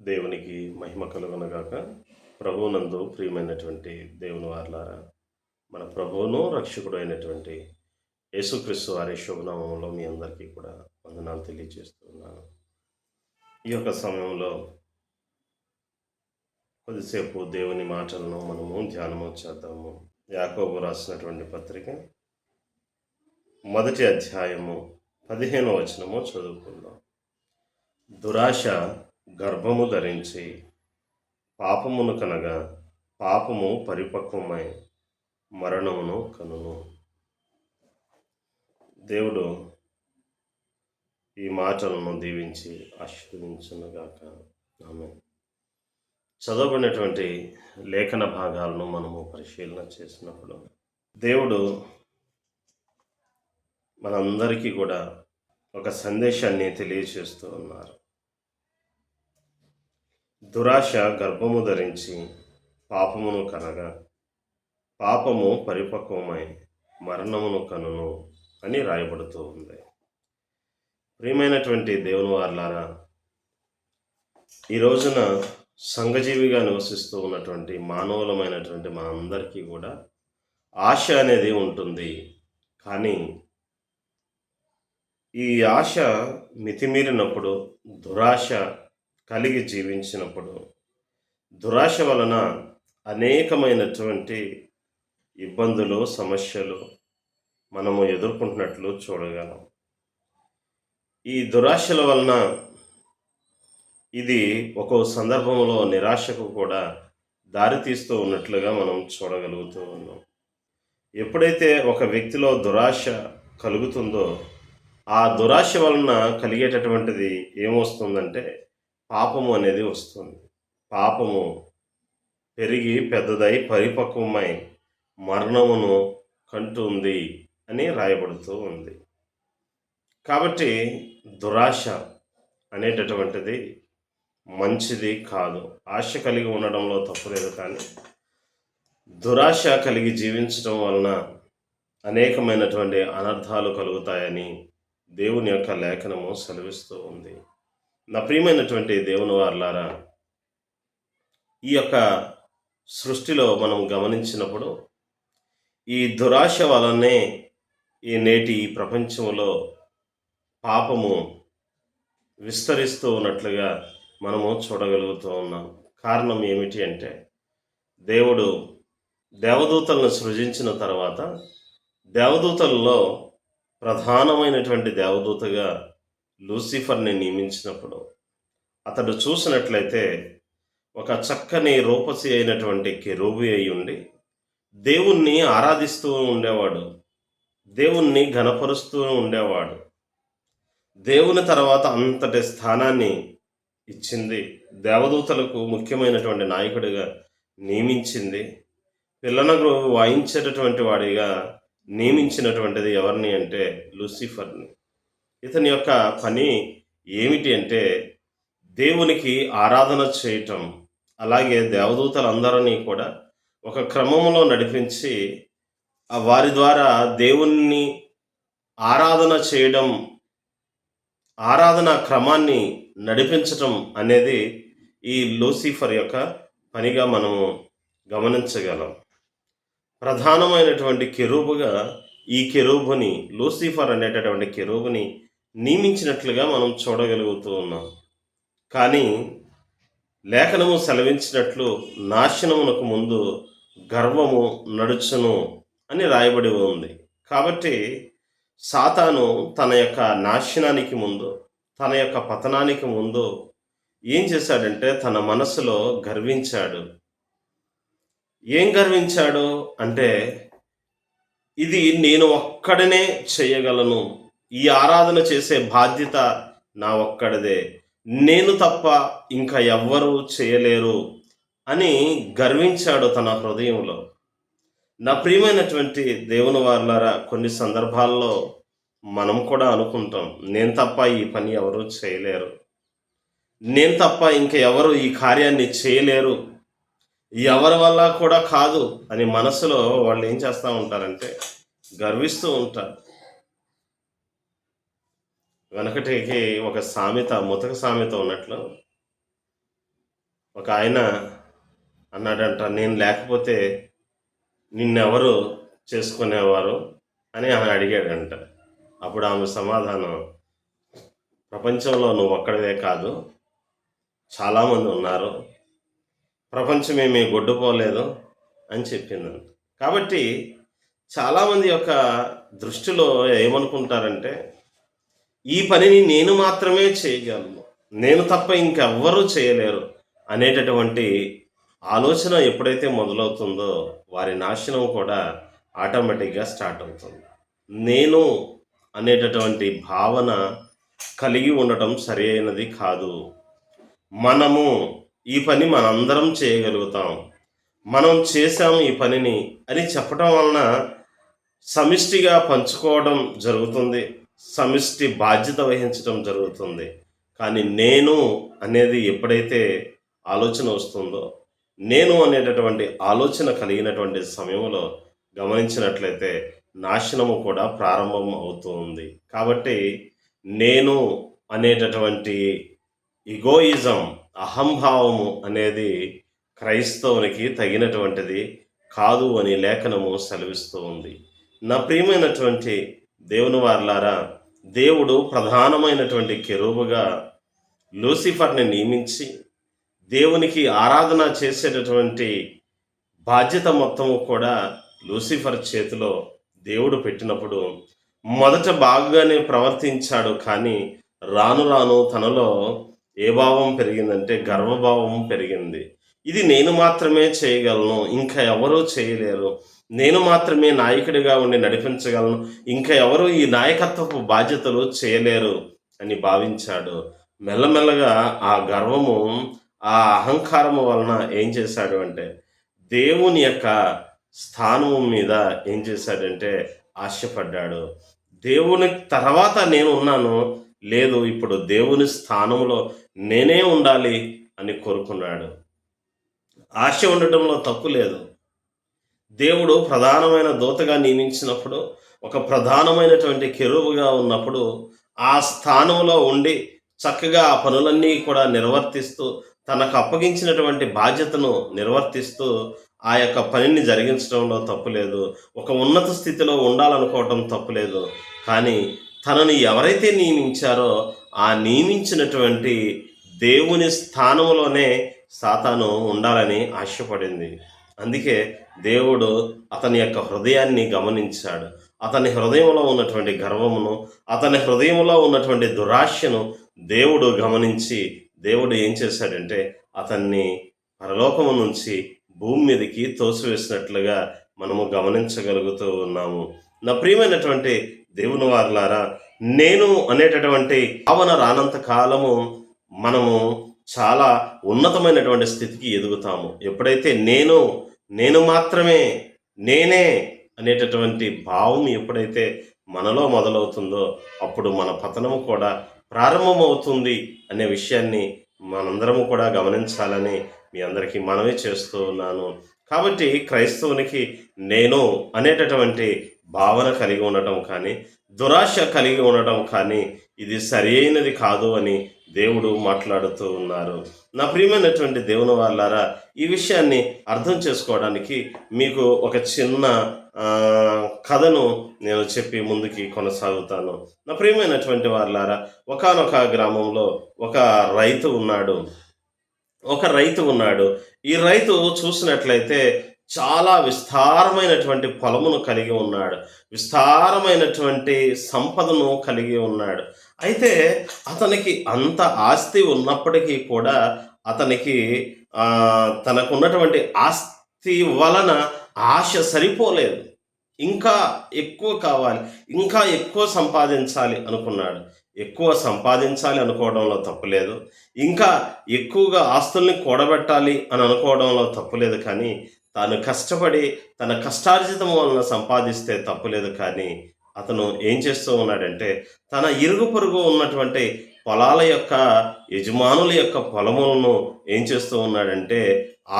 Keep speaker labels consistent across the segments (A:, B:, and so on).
A: దేవునికి మహిమ కలుగునగాక. ప్రభువునందు ప్రియమైనటువంటి దేవుని వారలారా, మన ప్రభువును రక్షకుడు అయినటువంటి యేసుక్రీస్తు వారి శుభనామంలో మీ అందరికీ కూడా వందనాలు తెలియజేస్తున్నాను. ఈ యొక్క సమయంలో కొద్దిసేపు దేవుని మాటలను మనము ధ్యానము చేద్దాము. యాకోబు రాసినటువంటి పత్రిక మొదటి అధ్యాయము 15వ వచనము చదువుకుందాం. దురాశ గర్భము ధరించి పాపమును కనగా పాపము పరిపక్వమై మరణమును కనును. దేవుడు ఈ మాటలను దీవించి ఆశీర్వదించునుగాక. ఆమేన్. చదవబడినటువంటి లేఖన భాగాలను మనము పరిశీలన చేసినప్పుడు దేవుడు మనందరికీ కూడా ఒక సందేశాన్ని తెలియచేస్తూ ఉన్నారు. దురాశ గర్భము ధరించి పాపమును కనగా పాపము పరిపక్వమై మరణమును కనును అని రాయబడుతూ ఉంది. ప్రియమైనటువంటి దేవుని వారలారా, ఈ రోజున సంఘజీవిగా నివసిస్తూ ఉన్నటువంటి మానవులమైనటువంటి మా అందరికీ కూడా ఆశ అనేది ఉంటుంది. కానీ ఈ ఆశ మితిమీరినప్పుడు, దురాశ కలిగి జీవించినప్పుడు, దురాశ వలన అనేకమైనటువంటి ఇబ్బందులు, సమస్యలు మనము ఎదుర్కొంటున్నట్లు చూడగలం. ఈ దురాశల వలన ఇది ఒక్కో సందర్భంలో నిరాశకు కూడా దారితీస్తూ ఉన్నట్లుగా మనం చూడగలుగుతూ ఉన్నాం. ఎప్పుడైతే ఒక వ్యక్తిలో దురాశ కలుగుతుందో, ఆ దురాశ వలన కలిగేటటువంటిది ఏమొస్తుందంటే పాపము అనేది వస్తుంది. పాపము పెరిగి పెద్దదై పరిపక్వమై మరణమును కంటుంది అని రాయబడుతూ ఉంది. కాబట్టి దురాశ అనేటటువంటిది మంచిది కాదు. ఆశ కలిగి ఉండడంలో తప్పులేదు, కానీ దురాశ కలిగి జీవించడం వలన అనేకమైనటువంటి అనర్థాలు కలుగుతాయని దేవుని యొక్క లేఖనము సెలవిస్తూ ఉంది. నా ప్రియమైనటువంటి దేవుని వారలారా, ఈ యొక్క సృష్టిలో మనం గమనించినప్పుడు ఈ దురాశ వలనే ఈ నేటి ఈ ప్రపంచంలో పాపము విస్తరిస్తూ ఉన్నట్లుగా మనము చూడగలుగుతూ ఉన్నాం. కారణం ఏమిటి అంటే, దేవుడు దేవదూతలను సృజించిన తర్వాత దేవదూతల్లో ప్రధానమైనటువంటి దేవదూతగా లూసిఫర్ని నియమించినప్పుడు అతడు చూసినట్లయితే ఒక చక్కని రూపసి అయినటువంటి కెరూబు అయి ఉండి దేవుణ్ణి ఆరాధిస్తూ ఉండేవాడు, దేవుణ్ణి ఘనపరుస్తూ ఉండేవాడు. దేవుని తర్వాత అంతటి స్థానాన్ని ఇచ్చింది, దేవదూతలకు ముఖ్యమైనటువంటి నాయకుడిగా నియమించింది, పిల్లనగ్రు వాయించేటటువంటి వాడిగా నియమించినటువంటిది ఎవరిని అంటే లూసిఫర్ని. ఇతని యొక్క పని ఏమిటి అంటే దేవునికి ఆరాధన చేయటం, అలాగే దేవదూతలందరినీ కూడా ఒక క్రమంలో నడిపించి వారి ద్వారా దేవుణ్ణి ఆరాధన చేయడం, ఆరాధన క్రమాన్ని నడిపించటం అనేది ఈ లూసిఫర్ యొక్క పనిగా మనము గమనించగలం. ప్రధానమైనటువంటి కెరూబుగా ఈ కెరూబుని, లూసిఫర్ అనేటటువంటి కెరూబుని నియమించినట్లుగా మనం చూడగలుగుతూ ఉన్నాం. కానీ లేఖనము సెలవించినట్లు నాశనమునకు ముందు గర్వము నడుచును అని రాయబడి ఉంది. కాబట్టి సాతాను తన యొక్క నాశనానికి ముందు, తన యొక్క పతనానికి ముందు ఏం చేశాడంటే తన మనసులో గర్వించాడు. ఏం గర్వించాడు అంటే, ఇది నేను ఒక్కడనే చేయగలను, ఈ ఆరాధన చేసే బాధ్యత నా ఒక్కడిదే, నేను తప్ప ఇంకా ఎవ్వరూ చేయలేరు అని గర్వించాడు తన హృదయంలో. నా ప్రియమైనటువంటి దేవుని వారలారా, కొన్ని సందర్భాల్లో మనం కూడా అనుకుంటాం, నేను తప్ప ఈ పని ఎవరూ చేయలేరు, నేను తప్ప ఇంక ఎవరు ఈ కార్యాన్ని చేయలేరు, ఎవరి వల్ల కూడా కాదు అని మనసులో వాళ్ళు ఏం చేస్తూ ఉంటారంటే గర్విస్తూ ఉంటారు. వెనకటికి ఒక సామెత, ముతక సామెత ఉన్నట్లు, ఒక ఆయన అన్నాడంట, నేను లేకపోతే నిన్నెవరు చేసుకునేవారు అని ఆమె అడిగాడంట. అప్పుడు ఆమె సమాధానం, ప్రపంచంలో నువ్వు ఒక్కడివే కాదు, చాలామంది ఉన్నారు, ప్రపంచమేమీ గొడ్డుపోలేదు అని చెప్పిందంట. కాబట్టి చాలామంది యొక్క దృష్టిలో ఏమనుకుంటారంటే, ఈ పనిని నేను మాత్రమే చేయగలను, నేను తప్ప ఇంకెవ్వరూ చేయలేరు అనేటటువంటి ఆలోచన ఎప్పుడైతే మొదలవుతుందో వారి నాశనం కూడా ఆటోమేటిక్గా స్టార్ట్ అవుతుంది. నేను అనేటటువంటి భావన కలిగి ఉండటం సరి అయినది కాదు. మనము ఈ పని మనందరం చేయగలుగుతాం, మనం చేశాము ఈ పనిని అని చెప్పటం వలన సమిష్టిగా పంచుకోవడం జరుగుతుంది, సమిష్టి బాధ్యత వహించడం జరుగుతుంది. కానీ నేను అనేది ఎప్పుడైతే ఆలోచన వస్తుందో, నేను అనేటటువంటి ఆలోచన కలిగినటువంటి సమయంలో గమనించినట్లయితే నాశనము కూడా ప్రారంభం అవుతుంది. కాబట్టి నేను అనేటటువంటి ఇగోయిజం, అహంభావము అనేది క్రైస్తవునికి తగినటువంటిది కాదు అని లేఖనము సెలవిస్తూ ఉంది. నా ప్రియమైనటువంటి దేవుని వారలారా, దేవుడు ప్రధానమైనటువంటి కెరూబుగా లూసిఫర్ని నియమించి దేవునికి ఆరాధన చేసేటటువంటి బాధ్యత మొత్తము కూడా లూసిఫర్ చేతిలో దేవుడు పెట్టినప్పుడు మొదట బాగానే ప్రవర్తించాడు. కానీ రాను రాను తనలో ఏ భావం పెరిగిందంటే గర్వభావం పెరిగింది. ఇది నేను మాత్రమే చేయగలను, ఇంకా ఎవరూ చేయలేరు, నేను మాత్రమే నాయకుడిగా ఉండి నడిపించగలను, ఇంకా ఎవరు ఈ నాయకత్వపు బాధ్యతలు చేయలేరు అని భావించాడు. మెల్లమెల్లగా ఆ గర్వము, ఆ అహంకారము వలన ఏం చేశాడు అంటే దేవుని యొక్క స్థానము మీద ఏం చేశాడంటే ఆశపడ్డాడు. దేవుని తర్వాత నేను ఉన్నాను, లేదు ఇప్పుడు దేవుని స్థానంలో నేనే ఉండాలి అని కోరుకున్నాడు. ఆశ ఉండటంలో తప్పు లేదు. దేవుడు ప్రధానమైన దూతగా నియమించినప్పుడు, ఒక ప్రధానమైనటువంటి కెరూబుగా ఉన్నప్పుడు ఆ స్థానంలో ఉండి చక్కగా ఆ పనులన్నీ కూడా నిర్వర్తిస్తూ, తనకు అప్పగించినటువంటి బాధ్యతను నిర్వర్తిస్తూ ఆ యొక్క పనిని జరిగించడంలో తప్పులేదు. ఒక ఉన్నత స్థితిలో ఉండాలనుకోవటం తప్పులేదు. కానీ తనని ఎవరైతే నియమించారో ఆ నియమించినటువంటి దేవుని స్థానంలోనే సాతాను ఉండాలని ఆశపడింది. అందుకే దేవుడు అతని యొక్క హృదయాన్ని గమనించాడు. అతని హృదయంలో ఉన్నటువంటి గర్వమును, అతని హృదయంలో ఉన్నటువంటి దురాశను దేవుడు గమనించి, దేవుడు ఏం చేశాడంటే అతన్ని పరలోకము నుంచి భూమి మీదకి తోసివేసినట్లుగా మనము గమనించగలుగుతూ ఉన్నాము. నా ప్రియమైనటువంటి దేవుని వారలారా, నేను అనేటటువంటి భావన రానంత కాలము మనము చాలా ఉన్నతమైనటువంటి స్థితికి ఎదుగుతాము. ఎప్పుడైతే నేను మాత్రమే, నేనే అనేటటువంటి భావం ఎప్పుడైతే మనలో మొదలవుతుందో అప్పుడు మన పతనము కూడా ప్రారంభమవుతుంది అనే విషయాన్ని మనందరము కూడా గమనించాలని మీ అందరికీ మనవి చేస్తూ ఉన్నాను. కాబట్టి క్రైస్తవునికి నేను అనేటటువంటి భావన కలిగి ఉండటం కానీ, దురాశ కలిగి ఉండటం కానీ ఇది సరి అయినది కాదు అని దేవుడు మాట్లాడుతూ ఉన్నారు. నా ప్రియమైనటువంటి దేవుని వాళ్ళారా, ఈ విషయాన్ని అర్థం చేసుకోవడానికి మీకు ఒక చిన్న కథను నేను చెప్పి ముందుకి కొనసాగుతాను. నా ప్రియమైనటువంటి వాళ్ళారా, ఒకానొక గ్రామంలో ఒక రైతు ఉన్నాడు. ఈ రైతు చూసినట్లయితే చాలా విస్తారమైనటువంటి పొలమును కలిగి ఉన్నాడు, విస్తారమైనటువంటి సంపదను కలిగి ఉన్నాడు. అయితే అతనికి అంత ఆస్తి ఉన్నప్పటికీ కూడా అతనికి తనకున్నటువంటి ఆస్తి వలన ఆశ సరిపోలేదు. ఇంకా ఎక్కువ కావాలి, ఇంకా ఎక్కువ సంపాదించాలి అనుకున్నాడు. ఎక్కువ సంపాదించాలి అనుకోవడంలో తప్పులేదు, ఇంకా ఎక్కువగా ఆస్తుల్ని కూడబెట్టాలి అని అనుకోవడంలో తప్పులేదు. కానీ తాను కష్టపడి తన కష్టార్జితం వలన సంపాదిస్తే తప్పులేదు. కానీ అతను ఏం చేస్తూ ఉన్నాడంటే తన ఇరుగు పొరుగు ఉన్నటువంటి పొలాల యొక్క యజమానుల యొక్క పొలములను ఏం చేస్తూ ఉన్నాడంటే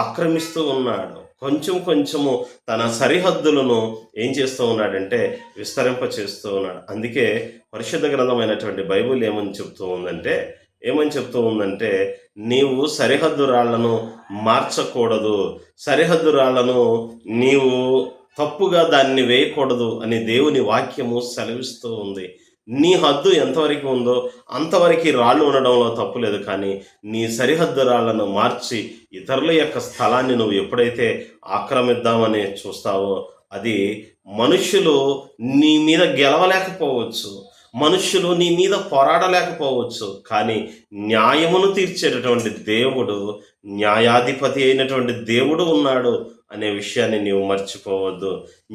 A: ఆక్రమిస్తూ ఉన్నాడు. కొంచెం కొంచెము తన సరిహద్దులను ఏం చేస్తూ ఉన్నాడంటే విస్తరింప చేస్తూ ఉన్నాడు. అందుకే పరిశుద్ధ గ్రంథమైనటువంటి బైబిల్ ఏమని చెప్తూ ఉందంటే, ఏమని చెప్తూ ఉందంటే, నీవు సరిహద్దు రాళ్లను మార్చకూడదు, సరిహద్దు రాళ్లను నీవు తప్పుగా దాన్ని వేయకూడదు అని దేవుని వాక్యము సెలవిస్తూ ఉంది. నీ హద్దు ఎంతవరకు ఉందో అంతవరకు రాళ్ళు ఉండడంలో తప్పు లేదు, కానీ నీ సరిహద్దు రాళ్లను మార్చి ఇతరుల యొక్క స్థలాన్ని నువ్వు ఎప్పుడైతే ఆక్రమిద్దామని చూస్తావో అది మనుష్యులు నీ మీద గెలవలేకపోవచ్చు, మనుష్యులు నీ మీద పోరాడలేకపోవచ్చు, కానీ న్యాయమును తీర్చేటటువంటి దేవుడు, న్యాయాధిపతి అయినటువంటి దేవుడు ఉన్నాడు అనే విషయాన్ని నీవు మర్చిపోవద్దు.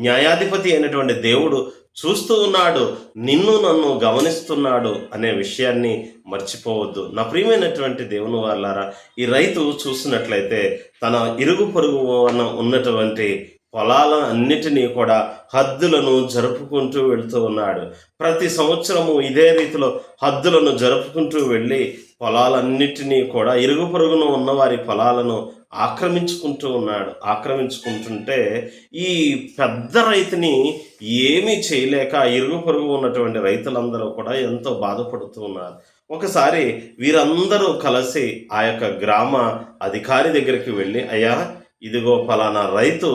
A: న్యాయాధిపతి అయినటువంటి దేవుడు చూస్తూ ఉన్నాడు, నిన్ను నన్ను గమనిస్తున్నాడు అనే విషయాన్ని మర్చిపోవద్దు. నా ప్రియమైనటువంటి దేవుని వాళ్ళారా, ఈ రైతు చూసినట్లయితే తన ఇరుగు పొరుగు ఉన్నటువంటి పొలాల అన్నిటినీ కూడా హద్దులను జరుపుకుంటూ వెళుతూ ఉన్నాడు. ప్రతి సంవత్సరము ఇదే రీతిలో హద్దులను జరుపుకుంటూ వెళ్ళి పొలాలన్నిటినీ కూడా ఇరుగు పొరుగున ఉన్న వారి పొలాలను ఆక్రమించుకుంటుంటే ఈ పెద్ద రైతుని ఏమీ చేయలేక ఇరుగు పొరుగు ఉన్నటువంటి రైతులందరూ కూడా ఎంతో బాధపడుతూ ఉన్నారు. ఒకసారి వీరందరూ కలిసి ఆ యొక్క గ్రామ అధికారి దగ్గరికి వెళ్ళి, అయ్యా, ఇదిగో ఫలానా రైతు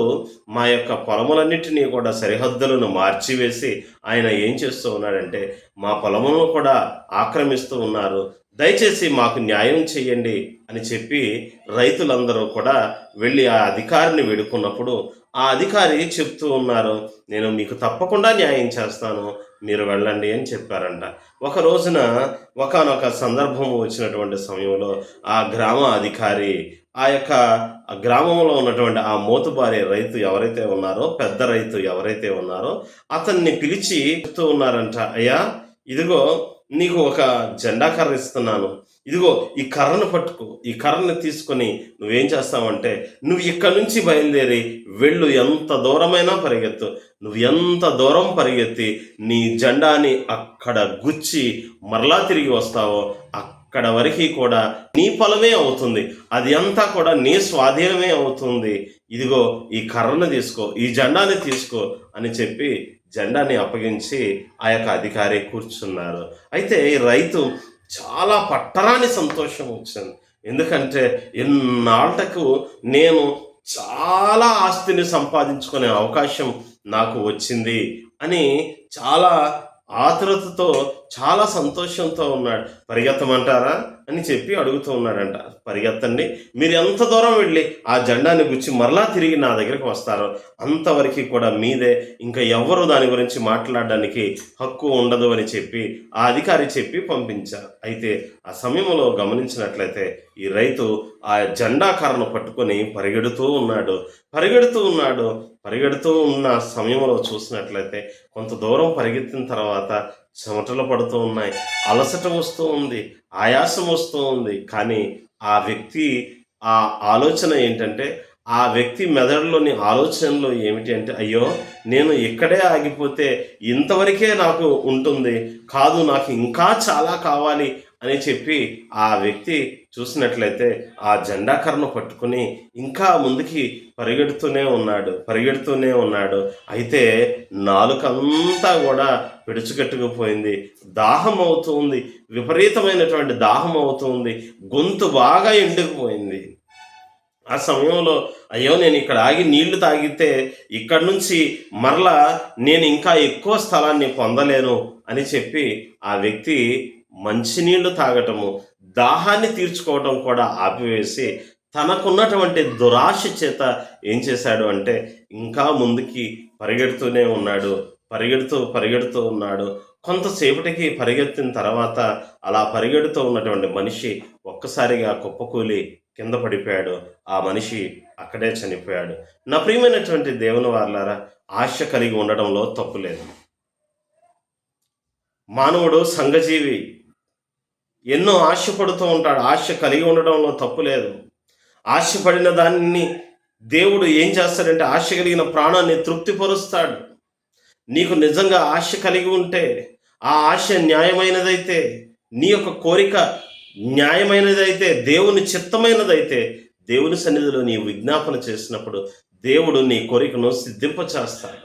A: మా యొక్క పొలములన్నిటినీ కూడా సరిహద్దులను మార్చివేసి ఆయన ఏం చేస్తూ ఉన్నాడంటే మా పొలములను కూడా ఆక్రమిస్తూ ఉన్నారు, దయచేసి మాకు న్యాయం చేయండి అని చెప్పి రైతులందరూ కూడా వెళ్ళి ఆ అధికారిని వేడుకున్నప్పుడు ఆ అధికారి చెప్తూ ఉన్నారు, నేను మీకు తప్పకుండా న్యాయం చేస్తాను, మీరు వెళ్ళండి అని చెప్పారంట. ఒక రోజున ఒకానొక సందర్భం వచ్చినటువంటి సమయంలో ఆ గ్రామ అధికారి ఆ యొక్క గ్రామంలో ఉన్నటువంటి ఆ మోతుబారి రైతు ఎవరైతే ఉన్నారో, పెద్ద రైతు ఎవరైతే ఉన్నారో అతన్ని పిలిచి చెప్తూ ఉన్నారంట, అయ్యా, ఇదిగో నీకు ఒక జెండా కర్ర ఇస్తున్నాను, ఇదిగో ఈ కర్రను పట్టుకో, ఈ కర్రను తీసుకొని నువ్వేం చేస్తావంటే నువ్వు ఇక్కడి నుంచి బయలుదేరి వెళ్ళు, ఎంత దూరమైనా పరిగెత్తు, నువ్వు ఎంత దూరం పరిగెత్తి నీ జెండాని అక్కడ గుచ్చి మరలా తిరిగి వస్తావో అక్కడ వరకు కూడా నీ పొలమే అవుతుంది, అది అంతా కూడా నీ స్వాధీనమే అవుతుంది, ఇదిగో ఈ కర్రను తీసుకో, ఈ జెండాని తీసుకో అని చెప్పి జెండాని అప్పగించి ఆ యొక్క అధికారి కూర్చున్నారు. అయితే ఈ రైతు చాలా పట్టరాని సంతోషం వచ్చింది. ఎందుకంటే ఎన్నాళ్ళకు నేను చాలా ఆస్తిని సంపాదించుకునే అవకాశం నాకు వచ్చింది అని చాలా ఆతురతతో, చాలా సంతోషంతో ఉన్నాడు. పరిగెత్తమంటారా అని చెప్పి అడుగుతూ ఉన్నాడంట. పరిగెత్తండి, మీరు ఎంత దూరం వెళ్ళి ఆ జెండాని గుచ్చి మరలా తిరిగి నా దగ్గరికి వస్తారో అంతవరకు కూడా మీదే, ఇంకా ఎవ్వరూ దాని గురించి మాట్లాడడానికి హక్కు ఉండదు అని చెప్పి ఆ అధికారి చెప్పి పంపించారు. అయితే ఆ సమయంలో గమనించినట్లయితే ఈ రైతు ఆ జెండా కర్రను పట్టుకొని పరిగెడుతూ ఉన్న సమయంలో చూసినట్లయితే కొంత దూరం పరిగెత్తిన తర్వాత చెమటలు పడుతూ ఉన్నాయి, అలసట వస్తూ ఉంది, ఆయాసం వస్తూ ఉంది. కానీ ఆ వ్యక్తి ఆ ఆలోచన ఏంటంటే, ఆ వ్యక్తి మెదడులోని ఆలోచనలో ఏమిటి అంటే, అయ్యో, నేను ఇక్కడే ఆగిపోతే ఇంతవరకే నాకు ఉంటుంది, కాదు నాకు ఇంకా చాలా కావాలి అని చెప్పి ఆ వ్యక్తి చూసినట్లయితే ఆ జెండా కర్రను పట్టుకుని ఇంకా ముందుకి పరిగెడుతూనే ఉన్నాడు. అయితే నాలుకంతా కూడా పిడుచుకట్టుకుపోయింది, దాహం అవుతుంది, విపరీతమైనటువంటి దాహం అవుతుంది, గొంతు బాగా ఎండుకుపోయింది. ఆ సమయంలో అయ్యో, నేను ఇక్కడ ఆగి నీళ్లు తాగితే ఇక్కడి నుంచి మరలా నేను ఇంకా ఎక్కువ స్థలాన్ని పొందలేను అని చెప్పి ఆ వ్యక్తి మంచినీళ్లు తాగటము, దాహాన్ని తీర్చుకోవటం కూడా ఆపివేసి తనకున్నటువంటి దురాశ చేత ఏం చేశాడు అంటే ఇంకా ముందుకి పరిగెడుతూ ఉన్నాడు. కొంతసేపటికి పరిగెత్తిన తర్వాత అలా పరిగెడుతూ ఉన్నటువంటి మనిషి ఒక్కసారిగా కుప్పకూలి కింద పడిపోయాడు. ఆ మనిషి అక్కడే చనిపోయాడు. నా ప్రియమైనటువంటి దేవుని వారలారా, ఆశ కలిగి ఉండడంలో తప్పు లేదు. మానవుడు సంఘజీవి, ఎన్నో ఆశపడుతూ ఉంటాడు. ఆశ కలిగి ఉండడంలో తప్పు లేదు. ఆశపడిన దాన్ని దేవుడు ఏం చేస్తాడంటే ఆశ కలిగిన ప్రాణాన్ని తృప్తిపరుస్తాడు. నీకు నిజంగా ఆశ కలిగి ఉంటే, ఆ ఆశ న్యాయమైనదైతే, నీ యొక్క కోరిక న్యాయమైనదైతే, దేవుని చిత్తమైనదైతే, దేవుని సన్నిధిలో నీ విజ్ఞాపన చేసినప్పుడు దేవుడు నీ కోరికను సిద్ధింపచేస్తాడు.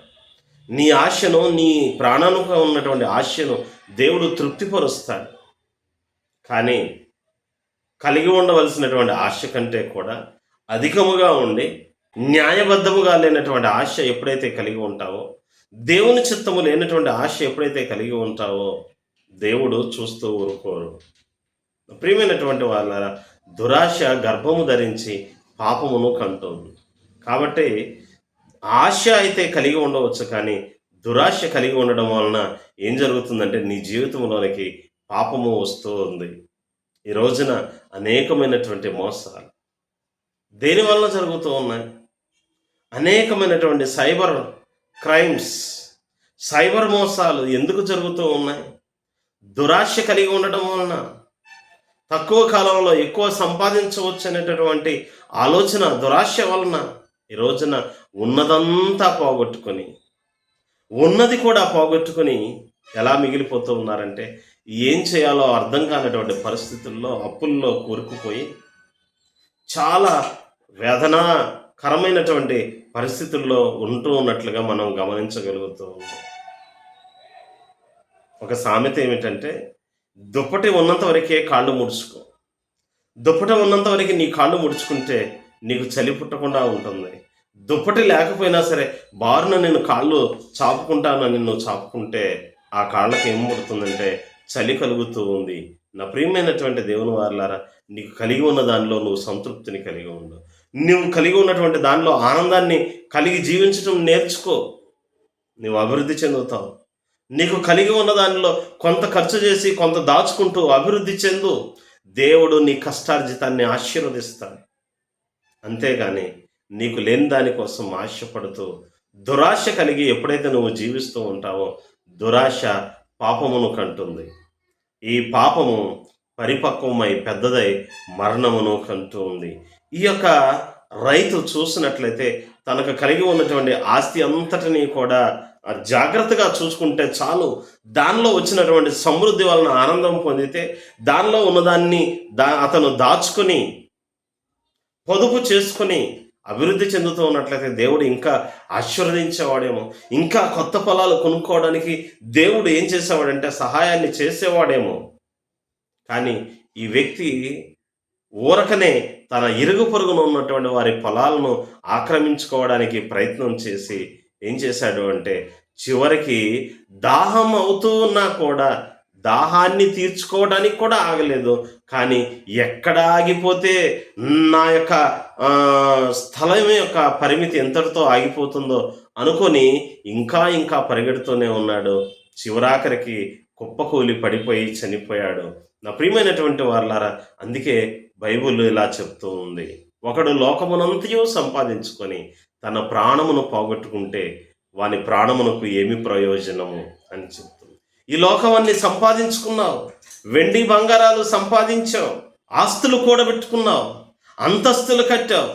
A: నీ ఆశను, నీ ప్రాణానికి ఉన్నటువంటి ఆశను దేవుడు తృప్తిపరుస్తాడు. కానీ కలిగి ఉండవలసినటువంటి ఆశ కంటే కూడా అధికముగా ఉండి న్యాయబద్ధముగా లేనటువంటి ఆశ ఎప్పుడైతే కలిగి ఉంటావో, దేవుని చిత్తము లేనటువంటి ఆశ ఎప్పుడైతే కలిగి ఉంటావో, దేవుడు చూస్తూ ఊరుకోరు. ప్రియమైనటువంటి వాళ్ళ దురాశ గర్భము ధరించి పాపమును కంటుంది. కాబట్టి ఆశ అయితే కలిగి ఉండవచ్చు, కానీ దురాశ కలిగి ఉండడం వలన ఏం జరుగుతుందంటే నీ జీవితంలోనికి పాపము వస్తూ ఉంది. ఈ రోజున అనేకమైనటువంటి మోసాలు దేని వలన జరుగుతూ ఉన్నాయి? అనేకమైనటువంటి సైబర్ క్రైమ్స్, సైబర్ మోసాలు ఎందుకు జరుగుతూ ఉన్నాయి? దురాశ కలిగి ఉండడం వలన. తక్కువ కాలంలో ఎక్కువ సంపాదించవచ్చు అనేటటువంటి ఆలోచన దురాశ వలన ఈ రోజున ఉన్నదంతా పోగొట్టుకొని, ఉన్నది కూడా పోగొట్టుకొని ఎలా మిగిలిపోతూ ఉన్నారంటే ఏం చేయాలో అర్థం కానటువంటి పరిస్థితుల్లో అప్పుల్లో కూరుకుపోయి చాలా వేదనాకరమైనటువంటి పరిస్థితుల్లో ఉంటూ ఉన్నట్లుగా మనం గమనించగలుగుతూ ఉన్నాం. ఒక సామెత ఏమిటంటే, దుప్పటి ఉన్నంత వరకే కాళ్ళు ముడుచుకో. దుప్పటి ఉన్నంత వరకు నీ కాళ్ళు ముడుచుకుంటే నీకు చలి పుట్టకుండా ఉంటుంది. దుప్పటి లేకపోయినా సరే బారున నేను కాళ్ళు చాపుకుంటానని నువ్వు చాపుకుంటే ఆ కాళ్ళకి ఏం పుడుతుందంటే చలి కలుగుతూ ఉంది. నా ప్రియమైనటువంటి దేవుని వారలారా, నీకు కలిగి ఉన్న దానిలో నువ్వు సంతృప్తిని కలిగి ఉండు. నువ్వు కలిగి ఉన్నటువంటి దానిలో ఆనందాన్ని కలిగి జీవించడం నేర్చుకో. నువ్వు అభివృద్ధి చెందుతావు. నీకు కలిగి ఉన్న దానిలో కొంత ఖర్చు చేసి కొంత దాచుకుంటూ అభివృద్ధి చెందు. దేవుడు నీ కష్టార్జితాన్ని ఆశీర్వదిస్తాడు. అంతేగాని నీకు లేని దానికోసం ఆశపడుతూ దురాశ కలిగి ఎప్పుడైతే నువ్వు జీవిస్తూ ఉంటావో దురాశ పాపమును కంటుంది. ఈ పాపము పరిపక్వమై పెద్దదై మరణమును కంటూ ఉంది. ఈ యొక్క రైతు చూసినట్లయితే తనకు కలిగి ఉన్నటువంటి ఆస్తి అంతటినీ కూడా జాగ్రత్తగా చూసుకుంటే చాలు, దానిలో వచ్చినటువంటి సమృద్ధి వలన ఆనందం పొందితే దానిలో ఉన్నదాన్ని అతను దాచుకొని పొదుపు చేసుకొని అభివృద్ధి చెందుతూ ఉన్నట్లయితే దేవుడు ఇంకా ఆశీర్వదించేవాడేమో. ఇంకా కొత్త పొలాలు కొనుక్కోవడానికి దేవుడు ఏం చేసేవాడంటే సహాయాన్ని చేసేవాడేమో. కానీ ఈ వ్యక్తి ఊరకనే తన ఇరుగు పొరుగున ఉన్నటువంటి వారి పొలాలను ఆక్రమించుకోవడానికి ప్రయత్నం చేసి ఏం చేశాడు అంటే చివరికి దాహం అవుతూ ఉన్నా కూడా దాహాన్ని తీర్చుకోవడానికి కూడా ఆగలేదు. కానీ ఎక్కడ ఆగిపోతే నా యొక్క స్థలం యొక్క పరిమితి ఎంతటితో ఆగిపోతుందో అనుకొని ఇంకా ఇంకా పరిగెడుతూనే ఉన్నాడు. చివరాఖరికి కుప్పకూలి పడిపోయి చనిపోయాడు. నా ప్రియమైనటువంటి వారలారా, అందుకే బైబిల్ ఇలా చెప్తూ ఉంది, ఒకడు లోకమునంతయు సంపాదించుకొని తన ప్రాణమును పోగొట్టుకుంటే వాని ప్రాణమునకు ఏమి ప్రయోజనము అని చెప్తుంది. ఈ లోకమన్నీ సంపాదించుకున్నావు, వెండి బంగారాలు సంపాదించావు, ఆస్తులు కూడబెట్టుకున్నావు, అంతస్తులు కట్టావు,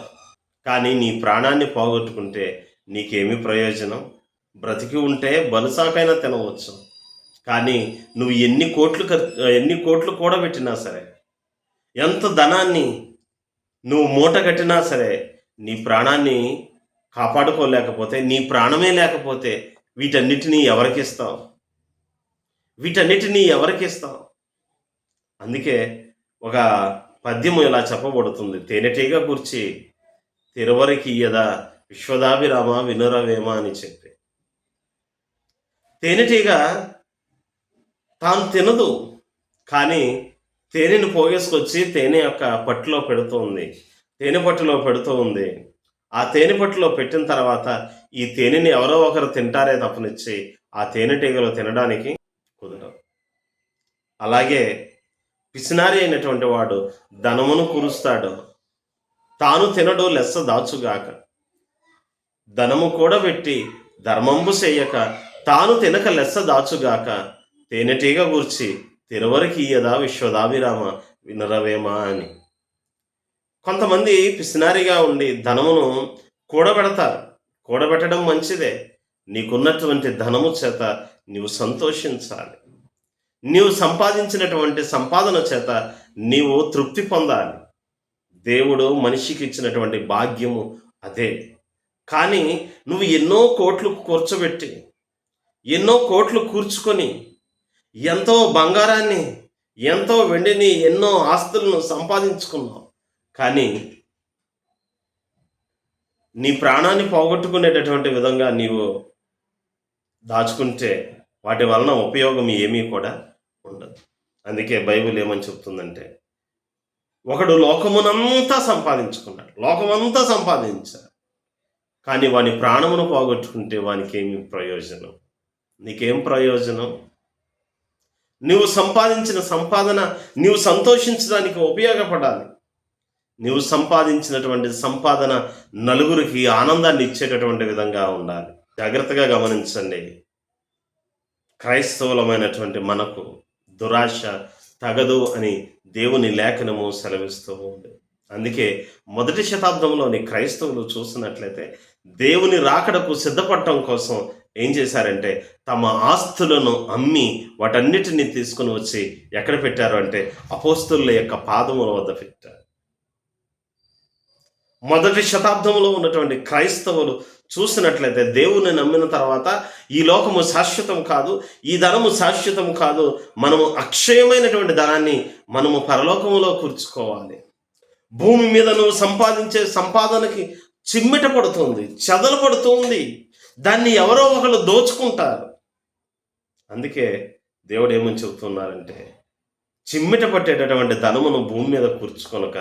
A: కానీ నీ ప్రాణాన్ని పోగొట్టుకుంటే నీకేమి ప్రయోజనం? బ్రతికి ఉంటే బలుసాకైనా తినవచ్చు, కానీ నువ్వు ఎన్ని కోట్లు కూడబెట్టినా సరే, ఎంత ధనాన్ని నువ్వు మూట కట్టినా సరే, నీ ప్రాణాన్ని కాపాడుకోలేకపోతే, నీ ప్రాణమే లేకపోతే వీటన్నిటినీ ఎవరికిస్తావు? అందుకే ఒక పద్యము ఇలా చెప్పబడుతుంది, తేనెటీగ గుర్చి తిరువరికి ఇయ్యదా విశ్వదాభిరామ వినురవేమ అని చెప్పి. తేనెటీగ తాను తినదు, కానీ తేనెను పోగేసుకొచ్చి తేనె యొక్క పట్టులో పెడుతుంది, తేనె పట్టులో పెడుతూ ఉంది. ఆ తేనె పట్టులో పెట్టిన తర్వాత ఈ తేనెని ఎవరో ఒకరు తింటారే తప్పనిచ్చి ఆ తేనెటీగలు తినడానికి కుదరదు. అలాగే పిసినారి అయినటువంటి వాడు ధనమును కురుస్తాడు, తాను తినడు లెస్స దాచుగాక. ధనము కూడబెట్టి ధర్మంబు చేయక తాను తినక లెస్స దాచుగాక. తేనెటీగ గూర్చి తిరువరికి ఇయ్యదా విశ్వదాభిరామ వినరవేమ అని. కొంతమంది పిసినారిగా ఉండి ధనమును కూడబెడతారు. కూడబెట్టడం మంచిదే. నీకున్నటువంటి ధనము చేత నీవు సంతోషించాలి. నీవు సంపాదించినటువంటి సంపాదన చేత నీవు తృప్తి పొందాలి. దేవుడు మనిషికి ఇచ్చినటువంటి భాగ్యము అదే. కానీ నువ్వు ఎన్నో కోట్లు కూర్చోబెట్టి, ఎన్నో కోట్లు కూర్చుకొని, ఎంతో బంగారాన్ని, ఎంతో వెండిని, ఎన్నో ఆస్తులను సంపాదించుకున్నావు. కానీ నీ ప్రాణాన్ని పోగొట్టుకునేటటువంటి విధంగా నీవు దాచుకుంటే వాటి వలన ఉపయోగం ఏమీ కూడా ఉండదు. అందుకే బైబిల్ ఏమని చెప్తుందంటే, ఒకడు లోకమునంతా సంపాదించుకున్నాడు, లోకమంతా సంపాదించాడు, కానీ వాని ప్రాణమును పోగొట్టుకుంటే వానికి ఏమి ప్రయోజనం? నీకేం ప్రయోజనం? నువ్వు సంపాదించిన సంపాదన నీవు సంతోషించడానికి ఉపయోగపడాలి. నీవు సంపాదించినటువంటి సంపాదన నలుగురికి ఆనందాన్ని ఇచ్చేటటువంటి విధంగా ఉండాలి. జాగ్రత్తగా గమనించండి. క్రైస్తవులమైనటువంటి మనకు దురాశ తగదు అని దేవుని లేఖనము సెలవిస్తూ ఉంది. అందుకే మొదటి శతాబ్దంలోని క్రైస్తవులు చూసినట్లయితే దేవుని రాకడకు సిద్ధపడటం కోసం ఏం చేశారంటే తమ ఆస్తులను అమ్మి వాటన్నిటిని తీసుకుని వచ్చి ఎక్కడ పెట్టారు అంటే అపోస్తలుల యొక్క పాదముల వద్ద పెట్టారు. మొదటి శతాబ్దంలో ఉన్నటువంటి క్రైస్తవులు చూసినట్లయితే దేవుని నమ్మిన తర్వాత ఈ లోకము శాశ్వతం కాదు, ఈ ధనము శాశ్వతం కాదు, మనము అక్షయమైనటువంటి ధనాన్ని మనము పరలోకములో కూర్చుకోవాలి. భూమి మీద నువ్వు సంపాదించే సంపాదనకి చిమ్మిట పడుతుంది, చెదలు పడుతుంది, దాన్ని ఎవరో ఒకరు దోచుకుంటారు. అందుకే దేవుడు ఏమని చెబుతున్నారంటే చిమ్మిట పట్టేటటువంటి ధనమును భూమి మీద కూర్చుకొనక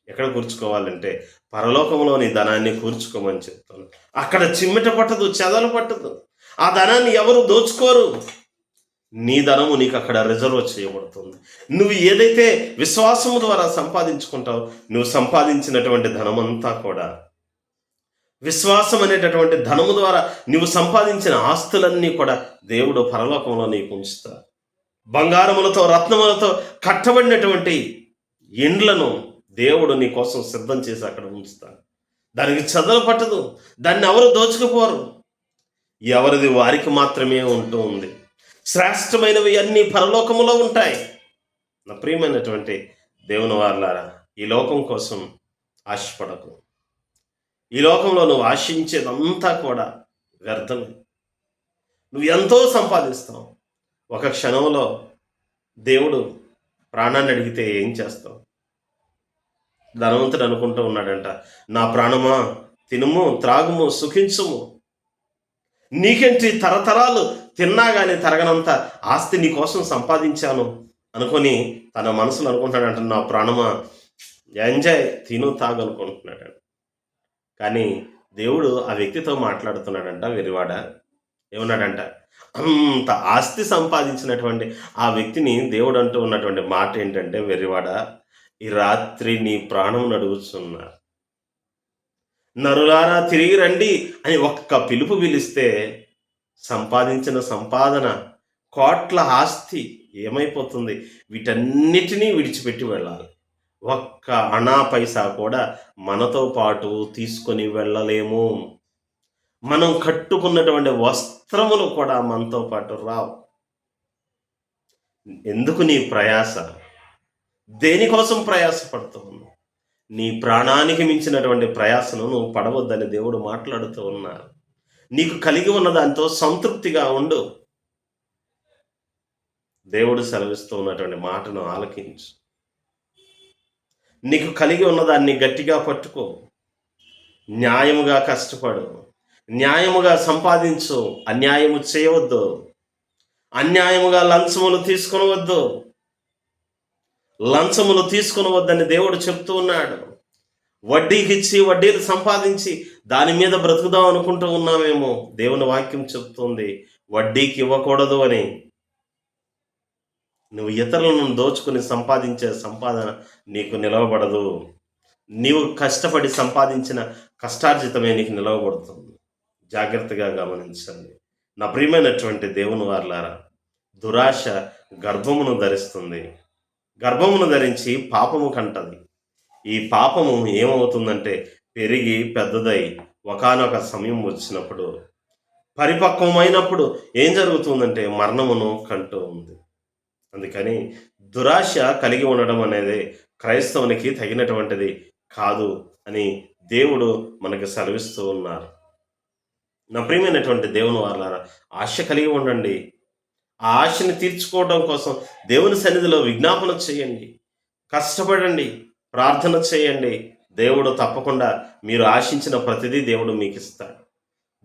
A: ఎక్కడ కూర్చుకోవాలంటే పరలోకంలోని ధనాన్ని కూర్చుకోమని చెప్తాను. అక్కడ చిమ్మిట పట్టదు, చెదలు పట్టదు, ఆ ధనాన్ని ఎవరు దోచుకోరు. నీ ధనము నీకు అక్కడ రిజర్వ్ చేయబడుతుంది. నువ్వు ఏదైతే విశ్వాసము ద్వారా సంపాదించుకుంటావు, నువ్వు సంపాదించినటువంటి ధనమంతా కూడా విశ్వాసం అనేటటువంటి ధనము ద్వారా నువ్వు సంపాదించిన ఆస్తులన్నీ కూడా దేవుడు పరలోకంలో నీకు ఉంచుతాడు. బంగారములతో రత్నములతో కట్టబడినటువంటి ఇండ్లను దేవుడు నీ కోసం సిద్ధం చేసి అక్కడ ఉంచుతాడు. దానికి చెదలు పట్టదు, దాన్ని ఎవరు దోచుకుపోరు, ఎవరిది వారికి మాత్రమే ఉంటూ ఉంది. శ్రేష్టమైనవి అన్నీ పరలోకములో ఉంటాయి. నా ప్రియమైనటువంటి దేవుని వారలారా, ఈ లోకం కోసం ఆశపడకు. ఈ లోకంలో నువ్వు ఆశించేదంతా కూడా వ్యర్థమే. నువ్వు ఎంతో సంపాదిస్తావు, ఒక క్షణంలో దేవుడు ప్రాణాన్ని అడిగితే ఏం చేస్తావు? ధనవంతుడు అనుకుంటూ ఉన్నాడంట, నా ప్రాణమా తినుము, త్రాగుము, సుఖించుము, నీకేంటి తరతరాలు తిన్నా కానీ తరగనంత ఆస్తి నీ కోసం సంపాదించాను అనుకొని తన మనసులో అనుకుంటాడంట, నా ప్రాణమా ఎంజాయ్, తిను, తాగు అనుకుంటున్నాడు. కానీ దేవుడు ఆ వ్యక్తితో మాట్లాడుతున్నాడంట, వెరివాడ. ఏమన్నాడంట, అంత ఆస్తి సంపాదించినటువంటి ఆ వ్యక్తిని దేవుడు అంటూ ఉన్నటువంటి మాట ఏంటంటే, వెర్రివాడ, ఈ రాత్రి నీ ప్రాణం అడుగుతున్నా, నరులారా తిరిగి రండి అని ఒక్క పిలుపు పిలిస్తే సంపాదించిన సంపాదన, కోట్ల ఆస్తి ఏమైపోతుంది? వీటన్నిటినీ విడిచిపెట్టి వెళ్ళాలి. ఒక్క అణా పైసా కూడా మనతో పాటు తీసుకొని వెళ్ళలేము. మనం కట్టుకున్నటువంటి వస్త్రములు కూడా మనతో పాటు రావు. ఎందుకు నీ ప్రయాస? దేనికోసం ప్రయాసపడుతున్నావు? నీ ప్రాణానికి మించినటువంటి ప్రయాసను నువ్వు పడవద్దని దేవుడు మాట్లాడుతూ ఉన్నారు. నీకు కలిగి ఉన్న దాంతో సంతృప్తిగా ఉండు. దేవుడు సెలవిస్తూ ఉన్నటువంటి మాటను ఆలకించు. నీకు కలిగి ఉన్నదాన్ని గట్టిగా పట్టుకో, న్యాయముగా కష్టపడు, న్యాయముగా సంపాదించు, అన్యాయము చేయవద్దు, అన్యాయముగా లంచములు తీసుకొనవద్దు. లంచములు తీసుకొనవద్దని దేవుడు చెప్తూ ఉన్నాడు. వడ్డీకి ఇచ్చి వడ్డీలు సంపాదించి దాని మీద బ్రతుకుదాం అనుకుంటూ ఉన్నామేమో. దేవుని వాక్యం చెప్తుంది వడ్డీకి ఇవ్వకూడదు అని. నువ్వు ఇతరులను దోచుకుని సంపాదించే సంపాదన నీకు నిలవబడదు. నీవు కష్టపడి సంపాదించిన కష్టార్జితమే నీకు నిలవబడుతుంది. జాగ్రత్తగా గమనించండి. నా ప్రియమైనటువంటి దేవుని వారలారా, దురాశ గర్భమును ధరిస్తుంది. గర్భమును ధరించి పాపము కంటది. ఈ పాపము ఏమవుతుందంటే పెరిగి పెద్దదై ఒకానొక సమయం వచ్చినప్పుడు, పరిపక్వమైనప్పుడు ఏం జరుగుతుందంటే మరణమును కంటూ ఉంది. అందుకని దురాశ కలిగి ఉండడం అనేది క్రైస్తవునికి తగినటువంటిది కాదు అని దేవుడు మనకు సెలవిస్తూ ఉన్నారు. నా ప్రియమైనటువంటి దేవుని వారలారా, ఆశ కలిగి ఉండండి. ఆ ఆశని తీర్చుకోవడం కోసం దేవుని సన్నిధిలో విజ్ఞాపన చేయండి, కష్టపడండి, ప్రార్థన చేయండి. దేవుడు తప్పకుండా మీరు ఆశించిన ప్రతిదీ దేవుడు మీకు ఇస్తాడు.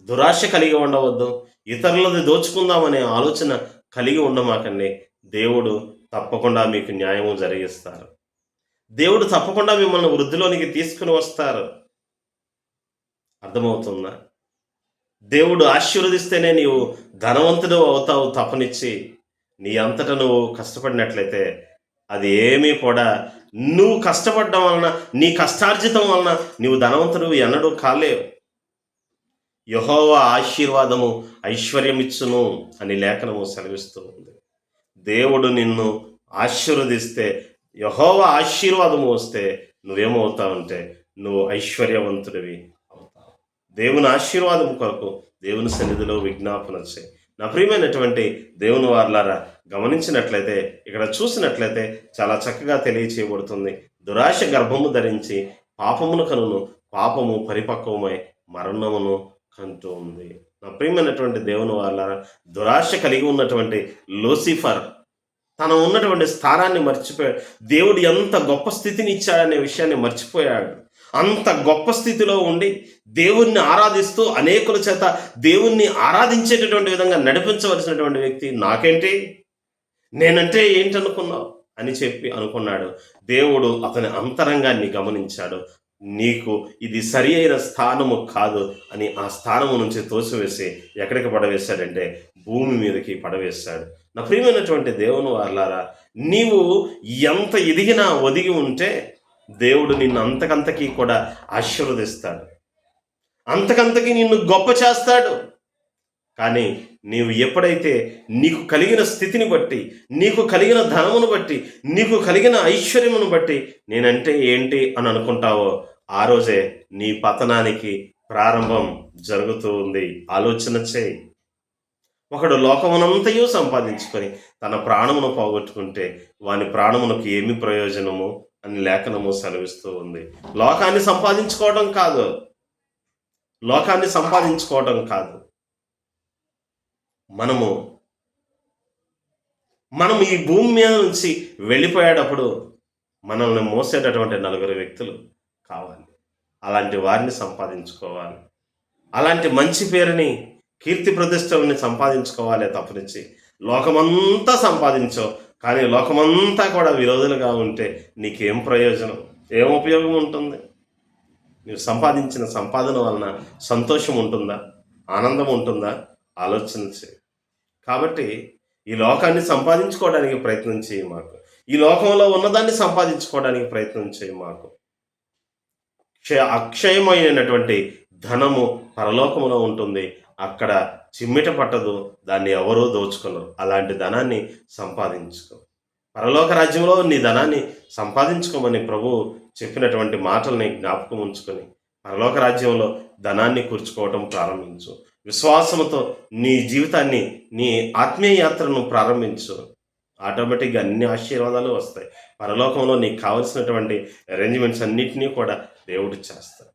A: దురాశ కలిగి ఉండవద్దు. ఇతరులది దోచుకుందామనే ఆలోచన కలిగి ఉండమాకండి. దేవుడు తప్పకుండా మీకు న్యాయము జరిగిస్తారు. దేవుడు తప్పకుండా మిమ్మల్ని వృద్ధిలోనికి తీసుకుని వస్తారు. అర్థమవుతుందా? దేవుడు ఆశీర్వదిస్తేనే నీవు ధనవంతుడు అవుతావు తపనిచ్చి, నీ అంతట నువ్వు కష్టపడినట్లయితే అది ఏమీ కూడా నువ్వు కష్టపడడం వలన, నీ కష్టార్జితం వలన నీవు ధనవంతుడు ఎన్నడూ కాలేవు. యెహోవా ఆశీర్వాదము ఐశ్వర్యమిచ్చును అని లేఖనము సెలవిస్తూ ఉంది. దేవుడు నిన్ను ఆశీర్వదిస్తే, యెహోవా ఆశీర్వాదము వస్తే నువ్వేమవుతావంటే నువ్వు ఐశ్వర్యవంతుడివి అవుతావు. దేవుని ఆశీర్వాదం కొరకు దేవుని సన్నిధిలో విజ్ఞాపన చేయి. నా ప్రియమైనటువంటి దేవుని వారలారా, గమనించినట్లయితే, ఇక్కడ చూసినట్లయితే చాలా చక్కగా తెలియచేయబడుతుంది. దురాశ గర్భము ధరించి పాపమును కనును, పాపము పరిపక్వమై మరణమును కంటూ ఉంది. నా ప్రియమైనటువంటి దేవుని వారలారా, దురాశ కలిగి ఉన్నటువంటి లూసిఫర్ తన ఉన్నటువంటి స్థానాన్ని మర్చిపోయాడు. దేవుడు ఎంత గొప్ప స్థితిని ఇచ్చాడనే విషయాన్ని మర్చిపోయాడు. అంత గొప్ప స్థితిలో ఉండి దేవుణ్ణి ఆరాధిస్తూ అనేకుల చేత దేవుణ్ణి ఆరాధించేటటువంటి విధంగా నడిపించవలసినటువంటి వ్యక్తి, నాకేంటి, నేనంటే ఏంటనుకున్నావు అని చెప్పి అనుకున్నాడు. దేవుడు అతని అంతరంగాన్ని గమనించాడు. నీకు ఇది సరి అయిన స్థానము కాదు అని ఆ స్థానము నుంచి తోసివేసి ఎక్కడికి పడవేశాడంటే భూమి మీదకి పడవేశాడు. నా ప్రియమైనటువంటి దేవుని వారలారా, నీవు ఎంత ఎదిగినా ఒదిగి ఉంటే దేవుడు నిన్ను అంతకంతకీ కూడా ఆశీర్వదిస్తాడు, అంతకంతకీ నిన్ను గొప్ప చేస్తాడు. కానీ నీవు ఎప్పుడైతే నీకు కలిగిన స్థితిని బట్టి, నీకు కలిగిన ధనమును బట్టి, నీకు కలిగిన ఐశ్వర్యమును బట్టి నేనంటే ఏంటి అని అనుకుంటావో, ఆ రోజే నీ పతనానికి ప్రారంభం జరుగుతూ ఉంది. ఆలోచన చేయి. ఒకడు లోకమునంతయు సంపాదించుకొని తన ప్రాణమును పోగొట్టుకుంటే వాని ప్రాణమునకు ఏమి ప్రయోజనము అని లేఖనము సెలవిస్తూ ఉంది. లోకాన్ని సంపాదించుకోవడం కాదు, లోకాన్ని సంపాదించుకోవడం కాదు. మనము ఈ భూమి మీద నుంచి వెళ్ళిపోయేటప్పుడు మనల్ని మోసేటటువంటి 4 వ్యక్తులు కావాలి. అలాంటి వారిని సంపాదించుకోవాలి. అలాంటి మంచి పేరుని, కీర్తి ప్రతిష్టలని సంపాదించుకోవాలే తప్పనిచ్చి లోకమంతా సంపాదించో, కానీ లోకమంతా కూడా విరోధులుగా ఉంటే నీకేం ప్రయోజనం, ఏం ఉపయోగం ఉంటుంది? నువ్వు సంపాదించిన సంపాదన వలన సంతోషం ఉంటుందా, ఆనందం ఉంటుందా? ఆలోచన చేయి. కాబట్టి ఈ లోకాన్ని సంపాదించుకోవడానికి ప్రయత్నం చేయి మాకు. ఈ లోకంలో ఉన్నదాన్ని సంపాదించుకోవడానికి ప్రయత్నం చేయి మాకు. అక్షయమైనటువంటి ధనము పరలోకములో ఉంటుంది. అక్కడ చిమ్మిట పట్టదు, దాన్ని ఎవరూ దోచుకున్నారు. అలాంటి ధనాన్ని సంపాదించుకో. పరలోక రాజ్యంలో నీ ధనాన్ని సంపాదించుకోమని ప్రభువు చెప్పినటువంటి మాటల్ని జ్ఞాపకం ఉంచుకొని పరలోక రాజ్యంలో ధనాన్ని కూర్చుకోవటం ప్రారంభించు. విశ్వాసంతో నీ జీవితాన్ని, నీ ఆత్మీయ యాత్రను ప్రారంభించు. ఆటోమేటిక్గా అన్ని ఆశీర్వాదాలు వస్తాయి. పరలోకంలో నీకు కావలసినటువంటి అరేంజ్మెంట్స్ అన్నిటినీ కూడా దేవుడు చేస్తాడు.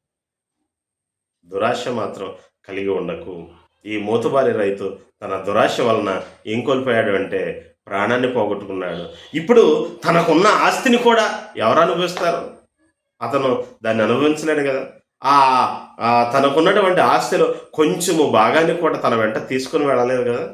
A: దురాశ మాత్రం కలిగి ఉండకు. ఈ మోతుబారి రైతు తన దురాశ వలన ఏం కోల్పోయాడు అంటే ప్రాణాన్ని పోగొట్టుకున్నాడు. ఇప్పుడు తనకున్న ఆస్తిని కూడా ఎవరు అనుభవిస్తారు? అతను దాన్ని అనుభవించలేడు కదా. తనకున్నటువంటి ఆస్తిలో కొంచెము భాగాన్ని కూడా తన వెంట తీసుకుని వెళ్ళలేదు కదా.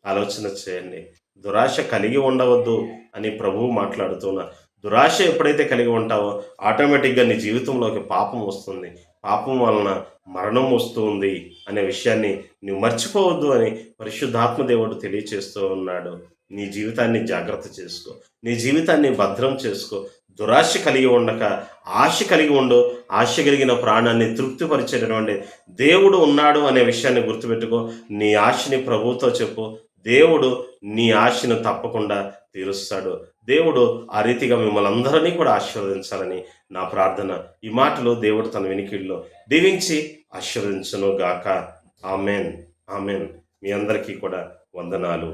A: ఆలోచన చేయండి. దురాశ కలిగి ఉండవద్దు అని ప్రభువు మాట్లాడుతున్నా. దురాశ ఎప్పుడైతే కలిగి ఉంటావో ఆటోమేటిక్గా నీ జీవితంలోకి పాపం వస్తుంది. పాపం వలన మరణం వస్తుంది అనే విషయాన్ని నువ్వు మర్చిపోవద్దు అని పరిశుద్ధాత్మ దేవుడు తెలియచేస్తూ ఉన్నాడు. నీ జీవితాన్ని జాగ్రత్త చేసుకో, నీ జీవితాన్ని భద్రం చేసుకో. దురాశ కలిగి ఉండక ఆశ కలిగి ఉండు. ఆశ కలిగిన ప్రాణాన్ని తృప్తిపరిచేటటువంటి దేవుడు ఉన్నాడు అనే విషయాన్ని గుర్తుపెట్టుకో. నీ ఆశని ప్రభువుతో చెప్పు. దేవుడు నీ ఆశను తప్పకుండా తీరుస్తాడు. దేవుడు ఆ రీతిగా మిమ్మల్ని అందరినీ కూడా ఆశీర్వదించాలని నా ప్రార్థన. ఈ మాటలు దేవుడు తన వినికిడిలో దీవించి ఆశీర్వదించును గాక. Amen, amen. మీ అందరికీ కూడా వందనాలు.